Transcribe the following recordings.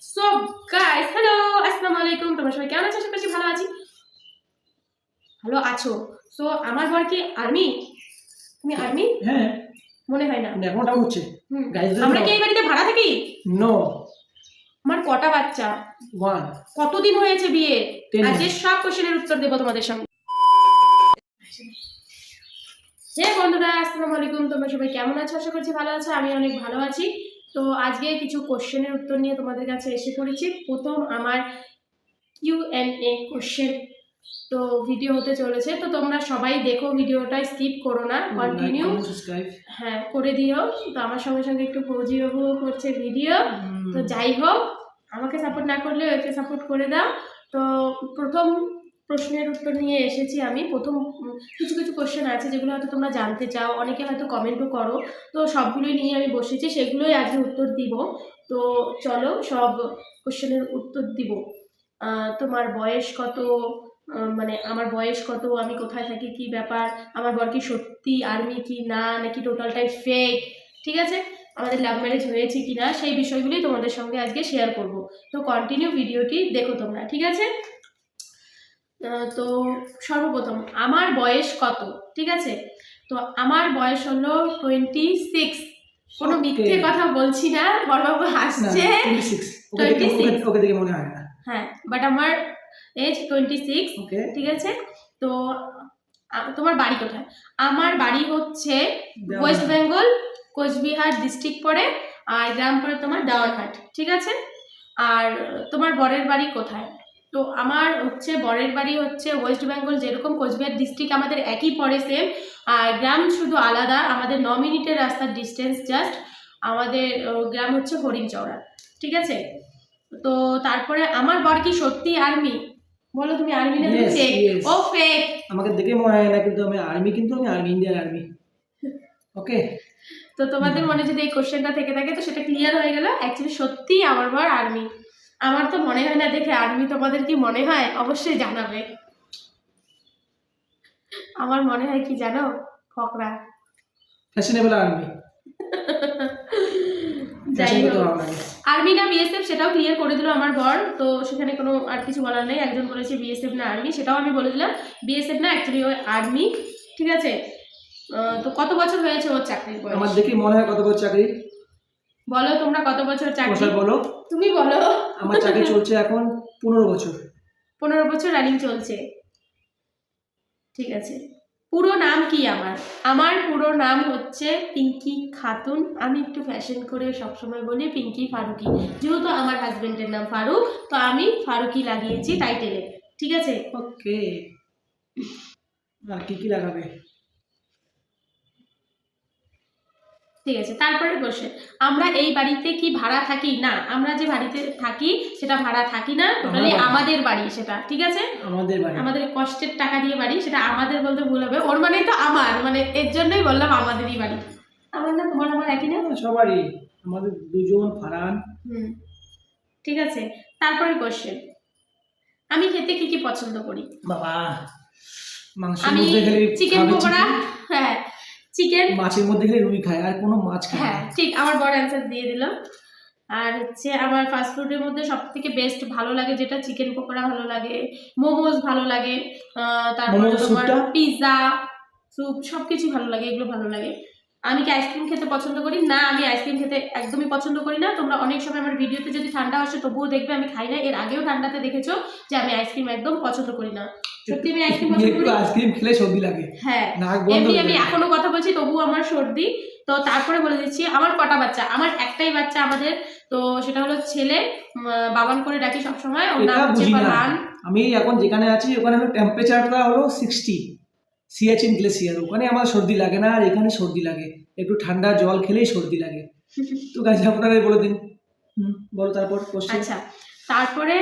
So guys, hello, আসসালামু আলাইকুম। তোমরা সবাই কেমন আছো? আশা করছি ভালো আছি, ভালো আছো। সো আমার বর কি আর্মি? তুমি আর্মি? হ্যাঁ, মনে হয় না। এখন ডাউট হচ্ছে। আমরা কি এই বাড়িতে ভাড়া থাকি? নো। আমার কটা বাচ্চা? 1 কতদিন হয়েছে বিয়ে? 10 আজকে সব কোশ্চেনের উত্তর দেবো তোমাদের সামনে। বন্ধুরা, আসসালামু আলাইকুম। তোমরা সবাই কেমন আছো? আশা করছি ভালো আছো। আমি অনেক ভালো আছি। তো আজকে কিছু কোশ্চেনের উত্তর নিয়ে তোমাদের কাছে এসে পড়েছি। প্রথম আমার Q&A কোশ্চেন তো ভিডিও হতে চলেছে। তো তোমরা সবাই দেখো, ভিডিওটা স্কিপ করো না, কন্টিনিউ হ্যাঁ করে দিও। তো আমার সঙ্গে সঙ্গে একটু ফৌজিবাবু করছে ভিডিও। তো যাই হোক, আমাকে সাপোর্ট না করলে ওকে সাপোর্ট করে দাও। তো প্রথম প্রশ্নের উত্তর নিয়ে এসেছি আমি। প্রথম কিছু কিছু কোশ্চেন আছে যেগুলো হয়তো তোমরা জানতে চাও, অনেকে হয়তো কমেন্টও করো। তো সবগুলোই নিয়ে আমি বসেছি, সেগুলোই আজকে উত্তর দিব। তো চলো সব কোশ্চেনের উত্তর দিব। তোমার বয়স কত? মানে আমার বয়স কত, আমি কোথায় থাকি, কি ব্যাপার, আমার বর কি সত্যি আর্মি কি না, নাকি টোটালটাই ফেক, ঠিক আছে, আমাদের লাভ ম্যারেজ হয়েছে কি না, সেই বিষয়গুলি তোমাদের সঙ্গে আজকে শেয়ার করব। তো কন্টিনিউ ভিডিওটি দেখো তোমরা, ঠিক আছে। তো সর্বপ্রথম আমার বয়স কত, ঠিক আছে। তো আমার বয়স হলো 26। কোনো মিথ্যে কথা বলছি না, বড়বাবু হাসছে। 26 ওকে দেখে মনে হয় না। হ্যাঁ, বাট আমার এজ 26, ঠিক আছে। তো তোমার বাড়ি কোথায়? আমার বাড়ি হচ্ছে ওয়েস্ট বেঙ্গল, কোচবিহার ডিস্ট্রিক্ট পড়ে, আর গ্রাম পড়ে তোমার দেওয়ানহাট, ঠিক আছে। আর তোমার বরের বাড়ি কোথায়? তো আমার হচ্ছে বরের বাড়ি হচ্ছে ওয়েস্ট বেঙ্গল, যেরকম কোচবিহার ডিস্ট্রিক্ট আমাদের একই পড়ে সেম, আর গ্রাম শুধু আলাদা। আমাদের 9 মিনিটের রাস্তার ডিস্টেন্স জাস্ট। আমাদের গ্রাম হচ্ছে হরিণচৌড়া, ঠিক আছে। তো তারপরে আমার বর কি সত্যি আর্মি? বলো তুমি আর্মি না তুমি ফেক? ও ফেক। আমাকে দেখে মনে হয় না, কিন্তু আমি আর্মি, কিন্তু আমি আর্মি, ইন্ডিয়ান আর্মি। ওকে। তো তোমাদের মনে যদি এই কোশ্চেনটা থেকে থাকে তো সেটা ক্লিয়ার হয়ে গেল। অ্যাকচুয়ালি সত্যি আমার বর আর্মি। আমার তো মনে হয় না দেখে আর্মি। তোমাদের কি মনে হয়? অবশ্যই জানাবে। আমার মনে হয় কি জানো? ফকরা, ফ্যাশনেবল আর্মি। যাই হোক, আর্মি না বিএসএফ সেটাও ক্লিয়ার করে দিল আমার বর। তো সেখানে কোনো আর কিছু বলার নেই। একজন বলেছে বিএসএফ না আর্মি, সেটাও আমি বলে দিলাম বিএসএফ না, অ্যাকচুয়ালি ওই আর্মি, ঠিক আছে। তো কত বছর হয়েছে ওর চাকরির বয়স? আমার দেখি মনে হয় কত বছর চাকরি। বলো তোমরা কত বছর চাকরি? বলো তুমি বলো। আমার চাকরি চলছে এখন 15 বছর। 15 বছর রানিং চলছে, ঠিক আছে। পুরো নাম কি আমার? আমার পুরো নাম হচ্ছে পিঙ্কি খাতুন। আমি একটু ফ্যাশন করে সবসময় বলি পিঙ্কি ফারুকি, যেহেতু আমার হাজবেন্ডের নাম ফারুক, তো আমি ফারুকি লাগিয়েছি টাইটেলে, ঠিক আছে। ওকে, আর কি লাগাবে? ঠিক আছে, তারপরে বসে আমরা এই বাড়িতে কি ভাড়া থাকি? না, আমরা যে বাড়িতে থাকি সেটা ভাড়া থাকি না, টোটালি আমাদের বাড়ি সেটা, ঠিক আছে। আমাদের কষ্টের টাকা দিয়ে বাড়ি, সেটা আমাদের বলতে ভুল হবে। ওর মানে তো আমার, মানে এর জন্যই বললাম আমাদেরই বাড়ি। আমার না তোমার আমার একই না? সবারই, আমাদের দুজন ফারান। ঠিক আছে, তারপরে কোশ্চেন, আমি খেতে কি কি পছন্দ করি? বাবা, আমি চিকেন পকোড়া, হ্যাঁ চিকেন, মাছের মধ্যে গেলে রুই খায়, আর কোনো মাছ খায়। হ্যাঁ ঠিক, আমার বড় অ্যান্সার দিয়ে দিল। আর হচ্ছে আমার ফাস্ট ফুডের মধ্যে সব থেকে বেস্ট ভালো লাগে যেটা, চিকেন পকোড়া ভালো লাগে, মোমোজ ভালো লাগে, তারপরে তোমার পিৎজা, স্যুপ, সব কিছুই ভালো লাগে, এগুলো ভালো লাগে। আমি কি আইসক্রিম খেতে পছন্দ করি? না, আমি আইসক্রিম খেতে একদমই পছন্দ করি না। তোমরা অনেক সময় আমার ভিডিওতে যদি ঠান্ডা আসে তবুও দেখবে আমি খাই না। এর আগেও ঠান্ডাতে দেখেছো যে আমি আইসক্রিম একদম পছন্দ করি না। সত্যি আমি আইসক্রিম পছন্দ করি। আইসক্রিম খেলে সর্দি লাগে। হ্যাঁ, এমনি আমি এখনো কথা বলছি তবুও আমার সর্দি। তো তারপরে বলে দিচ্ছি আমার কটা বাচ্চা। আমার একটাই বাচ্চা আমাদের, তো সেটা হলো ছেলে, বাবান করে ডাকি সবসময়, ওর নাম হচ্ছে ফারহান। আমি এখন যেখানে আছি ওখানে হলো টেম্পারেচারটা হলো 60 সিয়াচিন গ্লেসিয়ার, ওখানে আমার সর্দি লাগে না, আর এখানে সর্দি লাগে, একটু ঠান্ডা জল খেলেই সর্দি লাগে। তো গাইস আপনারাই বলে দিন। বলো তারপর কোশ্চেন। আচ্ছা, তারপরে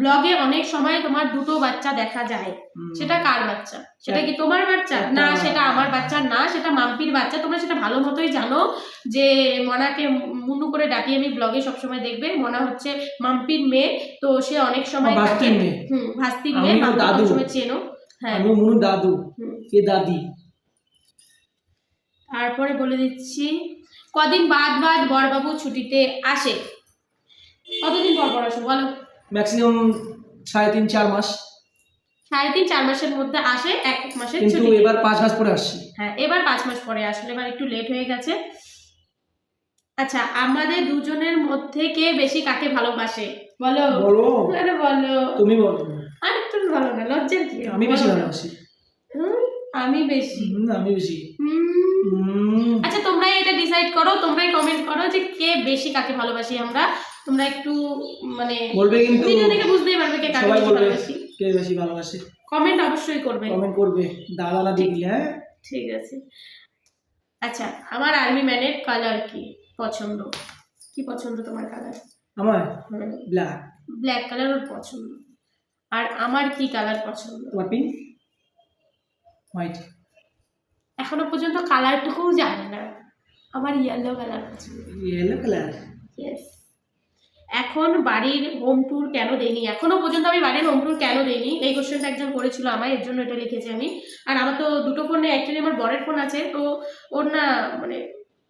ব্লগে অনেক সময় তোমার দুটো বাচ্চা দেখা যায়, সেটা কার বাচ্চা? সেটা কি তোমার বাচ্চা? না, সেটা আমার বাচ্চা না, সেটা মাম্পির বাচ্চা। তোমরা সেটা ভালো মতোই জানো যে মনাকে মুনু করে ডাকি আমি ব্লগে সবসময়, দেখবে মনা হচ্ছে মাম্পির মেয়ে। তো সে অনেক সময় ভাস্তির মেয়ে, ভাস্তির মেয়ে, মাম্পি সবসময় চেনো। হ্যাঁ, আমি মুনু দাদু, এ দাদি। তারপরে বলে দিচ্ছি কদিন বাদ বাদ বরবাবু ছুটিতে আসে? কতদিন পর পর পড়াশো বলো? ম্যাক্সিমাম 3.5-4 মাস, 3.5-4 মাসের মধ্যে আসে, 1 মাসের কিন্তু ছুটি। এবার 5 মাস পরে আসছি। হ্যাঁ, এবার 5 মাস পরে আসলে, এবার একটু লেট হয়ে গেছে। আচ্ছা, আমাদের দুজনের মধ্যে কে বেশি কাকে ভালোবাসে বলো? বলো, আরে বলো, তুমি বলো। আরে তুমি বলো না, লজ্জার কি? আমি বেশি বলো না। ভালোবাসি। আমি বেশি। আমি বেশি। হুম। আচ্ছা, তোমরাই এটা ডিসাইড করো, তোমরাই কমেন্ট করো যে কে বেশি কাকে ভালোবাসি আমরা। তোমরা একটু মানে বলবে কিন্তু, ভিডিও দেখে বুঝতেই পারবে কে কাকে সবাই বেশি বলবে ভালোবাসি। কে বেশি ভালোবাসে। কমেন্ট অবশ্যই করবে। কমেন্ট করবে, দাদা না দিদি। হ্যাঁ, ঠিক আছে। আচ্ছা, আমার আর্মি ম্যানের কালার কি পছন্দ? কি পছন্দ তোমার কালার? আমার ব্ল্যাক। ব্ল্যাক কালার ওর পছন্দ। আর আমার কি কালার পছন্দ? তোমার পিঙ্ক, হোয়াইট। এখনো পর্যন্ত কালারটুকুও জানে না। আমার ইয়েলো কালার পছন্দ। Yellow colour. ইয়েস। এখন বাড়ির হোম ট্যুর কেন দেইনি? এখনো পর্যন্ত আমি বাড়ির হোম ট্যুর কেন দেইনি, এই কোশ্চেনটা একজন করেছিল আমায়, এর জন্য এটা লিখেছি আমি। আর আমার তো দুটো ফোনে, অ্যাকচুয়ালি আমার বরের ফোন আছে, তো ওর না মানে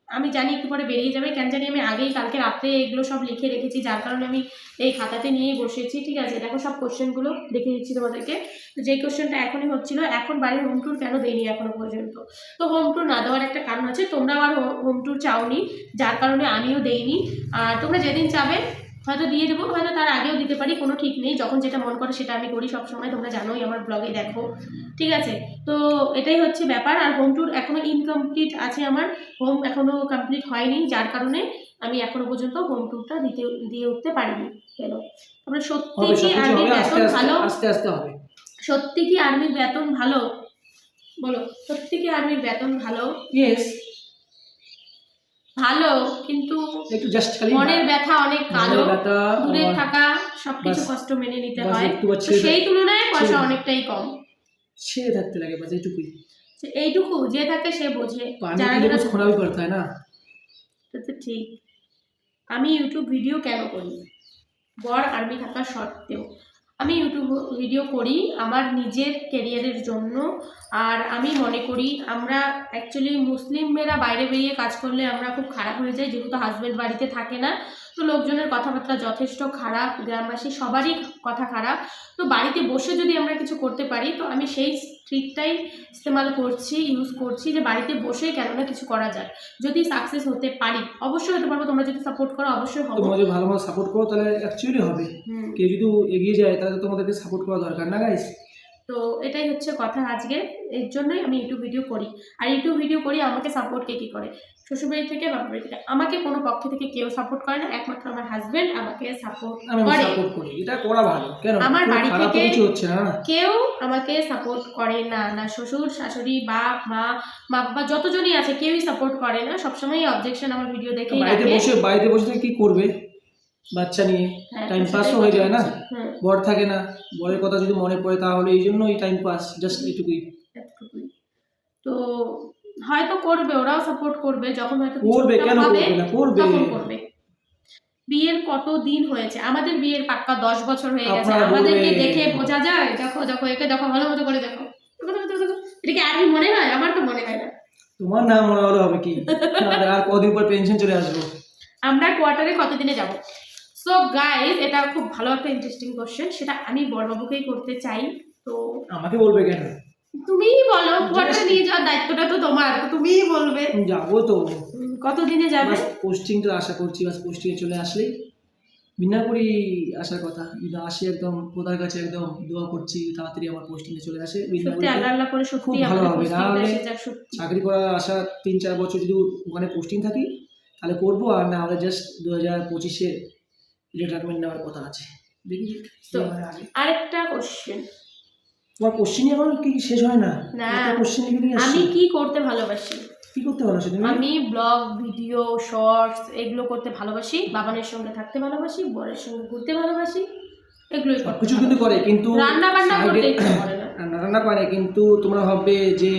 আমি জানি একটু পরে বেরিয়ে যাবে, কেন জানি আমি আগেই কালকে রাত্রে এগুলো সব লিখে রেখেছি, যার কারণে আমি এই খাতাতে নিয়েই বসেছি। ঠিক আছে, দেখো সব কোশ্চেনগুলো দেখে দিচ্ছি তোমাদেরকে। তো যেই কোশ্চেনটা এখনই হচ্ছিল, এখন বাড়ির হোম ট্যুর কেন দেইনি এখনো পর্যন্ত। তো হোম ট্যুর না দেওয়ার একটা কারণ আছে, তোমরা আর হোম ট্যুর চাওনি, যার কারণে আমিও দেইনি। আর তোমরা যেদিন চাবে হয়তো দিয়ে দেবো, হয়তো তার আগেও দিতে পারি, কোনো ঠিক নেই। যখন যেটা মন করে সেটা আমি করি সবসময়, তোমরা জানোই, আমার ব্লগে দেখো। ঠিক আছে, তো এটাই হচ্ছে ব্যাপার। আর হোম ট্যুর এখনো ইনকমপ্লিট আছে, আমার হোম এখনো কমপ্লিট হয়নি, যার কারণে আমি এখনো পর্যন্ত হোম ট্যুরটা দিয়ে উঠতে পারিনি। কেন? তারপরে সত্যি হবে, কি সবকিছু আর্মির হবে, আস্তে বেতন আস্তে ভালো? আস্তে আস্তে হবে। সত্যি কি আর্মির বেতন ভালো? বলো, সত্যি কি আর্মির বেতন ভালো? ইয়েস, ভালো, কিন্তু একটু জাস্ট খালি মনের ব্যথা অনেক কালো, মনের ব্যথা, দূরে আমার থাকা, সবকিছু বাস- কষ্ট মেনে নিতে বাস হয়। একটু তো ছেড়ে সেই তুলনায় পয়সা ছেড়ে- অনেকটাই কম। ছেড়ে থাকতে লাগে, বাস এইটুকুই। তো এইটুকু যে থাকে সে বোঝে। पानी যারা के लिए যারা कुछ खोना भी पड़ता है ना। তো তো ঠিক। আমি ইউটিউব ভিডিও কেন করি বর আর্মি থাকা সত্ত্বেও? আমি ইউটিউব ভিডিও করি আমার নিজের ক্যারিয়ারের জন্য। আর আমি মনে করি আমরা অ্যাকচুয়ালি মুসলিম মেয়েরা বাইরে বেরিয়ে কাজ করলে আমরা খুব খারাপ হয়ে যাই, যেহেতু হাজব্যান্ড বাড়িতে থাকে না। তো লোকজনের কথাবার্তা যথেষ্ট খারাপ, গ্রামবাসী সবারই কথা খারাপ। তো বাড়িতে বসে যদি আমরা কিছু করতে পারি, তো আমি সেই ট্রিকটাই ইস্তেমাল করছি, ইউজ করছি, যে বাড়িতে বসেই কেননা কিছু করা যায়। যদি সাকসেস হতে পারি অবশ্যই হতে পারবো, তোমরা যদি সাপোর্ট করো অবশ্যই হবো। তোমরা যদি ভালো সাপোর্ট করো তাহলে অ্যাকচুয়ালি হবে। হুম। কেউ যদি এগিয়ে যায় তাহলে তোমাদেরকে সাপোর্ট করা দরকার না গাইস। তো এটাই হচ্ছে কথা আজকে, এর জন্যই আমি ইউটিউব ভিডিও করি। আর ইউটিউব ভিডিও করি আমাকে সাপোর্ট কে কী করে? শ্বশুরবাড়ি থেকে, বাবার বাড়ি থেকে আমাকে কোনো পক্ষ থেকে কেউ সাপোর্ট করে না, একমাত্র আমার হাজবেন্ড আমাকে সাপোর্ট আমি করে। সাপোর্ট করি, এটা করা ভালো। কেন? আমার কোনো বাড়ি খারাপ তো থেকে কিছু হচ্ছে না না। কেউ আমাকে সাপোর্ট করে না, না শ্বশুর শাশুড়ি বাপ মা মা বাবা যতজনই আছে কেউই সাপোর্ট করে না, সবসময় অবজেকশন আমার ভিডিও দেখেই রাখে। বাড়িতে বসে থেকে কি করবে? বাচ্চা নিয়ে হ্যাঁ, টাইম তো পাসও সেটাই হয়ে কথা যায় না। হচ্ছে। হুম, বর থাকে না, বরের কথা যদি মনে পড়ে তাহলে এই জন্য এই টাইম পাস, জাস্ট এইটুকুই। এতটুকুই। তো হয়তো করবে, ওরাও সাপোর্ট করবে, যখন হয়তো কিছু করবে, একটা কেন হবে করবে না? করবে। তখন করবে। বিয়ের কত দিন হয়েছে? আমাদের বিয়ের পাক্কা 10 বছর হয়ে গেছে। আপনারা আমাদেরকে বলবে। দেখে বোঝা যায়। দেখো দেখো, একে দেখো, ভালো মতো করে দেখো। এটা কি আর্মি মনে হয়? আমার তো মনে হয় না। তোমার না মনে হলে হবে কি? আর কদিন পর পেনশন চলে আসবো। আমরা কোয়ার্টারে কতদিনে যাব? সো গাইস, এটা খুব ভালো একটা ইন্টারেস্টিং কোশ্চেন, সেটা আমি বড়বাবুকেই করতে চাই। তো আমাকে বলবে কেন? তুমিই বলো, কোয়ার্টারে নিয়ে যাওয়ার দায়িত্বটা তো তোমার, তো তুমিই বলবে। যাবো তো, কতদিনে যাবে? পোস্টিংটা আশা করছি, বাস পোস্টিং চলে আসলেই বিনাপুরি আসার কথা। কিন্তু আসে একদম খোদার কাছে একদম দোয়া করছি তাড়াতাড়ি আমার পোস্টিংয়ে চলে আসে। সত্যি আল্লাহ আল্লাহ করে খুব সত্যি ভালো আমাদের হবে। পোস্টিংটা নাহলে এসে যাক সত্যি। চাকরি করার আশা 3-4 বছর যদি ওখানে পোস্টিং থাকি তাহলে করবো, আর না হলে জাস্ট 2025-এ রিটায়ারমেন্ট নেওয়ার কথা আছে। দেখি তো আগে। আরেকটা কোশ্চেন। তোমার কোশ্চেনই এখন কি শেষ হয় না? না, কোশ্চেন নিয়ে আমি আসছি। কি করতে ভালোবাসি? কি করতে ভালোবাসো তুমি? আমি ব্লগ ভিডিও শর্টস এগুলো করতে ভালোবাসি, বাবানের সঙ্গে থাকতে ভালোবাসি, বরের সঙ্গে ঘুরতে ভালোবাসি, এগুলোই করতে কিছু কিন্তু করে, কিন্তু রান্না বান্না করতে ইচ্ছে করে না। রান্না করে, কিন্তু তোমরা ভাববে যে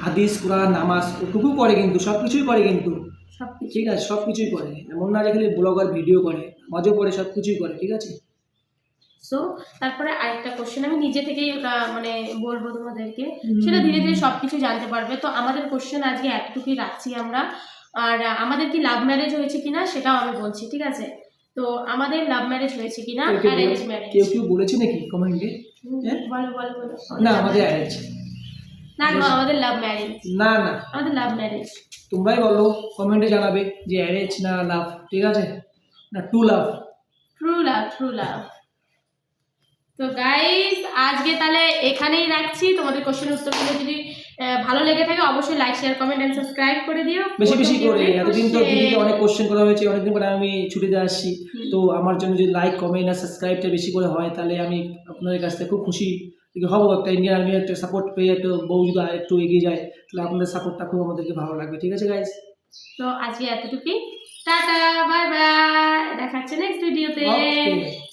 হাদিস কোরআন নামাজ ওটুকু করে, কিন্তু সব কিছুই করে কিন্তু। সবকিছু। ঠিক আছে, সব কিছুই করে, এমন না যে খালি ব্লগার ভিডিও করে, মাঝে পড়ে সব কিছুই করে। ঠিক আছে। সো তারপরে আরেকটা কোশ্চেন আমি নিজে থেকেই ওটা মানে বলবো তোমাদেরকে, সেটা ধীরে ধীরে সবকিছু জানতে পারবে। তো আমাদের কোশ্চেন আজকে এতটুকুই রাখছি আমরা। আর আমাদের কি লাভ ম্যারেজ হয়েছে কিনা সেটাও আমি বলছি, ঠিক আছে? তো তো আমাদের লাভ ম্যারেজ হয়েছে কিনা, কেউ কেউ অ্যারেঞ্জ বলে- ম্যারেজ? কেউ বলেছে নাকি কমেন্টে? হ্যাঁ? বলো বলো বলো। না আমাদের অ্যারেঞ্জ। না গো, আমাদের লাভ ম্যারেজ, না না, আমাদের লাভ ম্যারেজ। তোমরাই বলো, কমেন্টে জানাবে যে অ্যারেঞ্জ না লাভ, ঠিক আছে? না to love. True love, true love. তো গাইস আজকে তাহলে এখানেই রাখছি। তোমাদের কোশ্চেনের উত্তরগুলো যদি ভালো লেগে থাকে অবশ্যই like share comment and subscribe করে দিও। বেশি বেশি প্রথম করে, ভিডিওতে এতদিন তো question- দিদিকে অনেক কোশ্চেন করা হয়েছে, অনেকদিন পরে আমি ছুটিতে আসছি, তো আমার জন্য যদি লাইক কমেন্ট আর সাবস্ক্রাইবটা বেশি করে হয় তাহলে আমি আপনাদের কাছ থেকে খুব খুশি হব। একটা ইন্ডিয়ান আর্মি একটা সাপোর্ট পেয়ে একটু বউ যদি একটু এগিয়ে যায় তাহলে আপনাদের সাপোর্টটা খুব আমাদেরকে ভালো লাগবে, ঠিক আছে গাইস? তো আজকে এতটুকুই, টাটা বাই বাই, দেখা হচ্ছে নেক্সট ভিডিওতে। ওকে।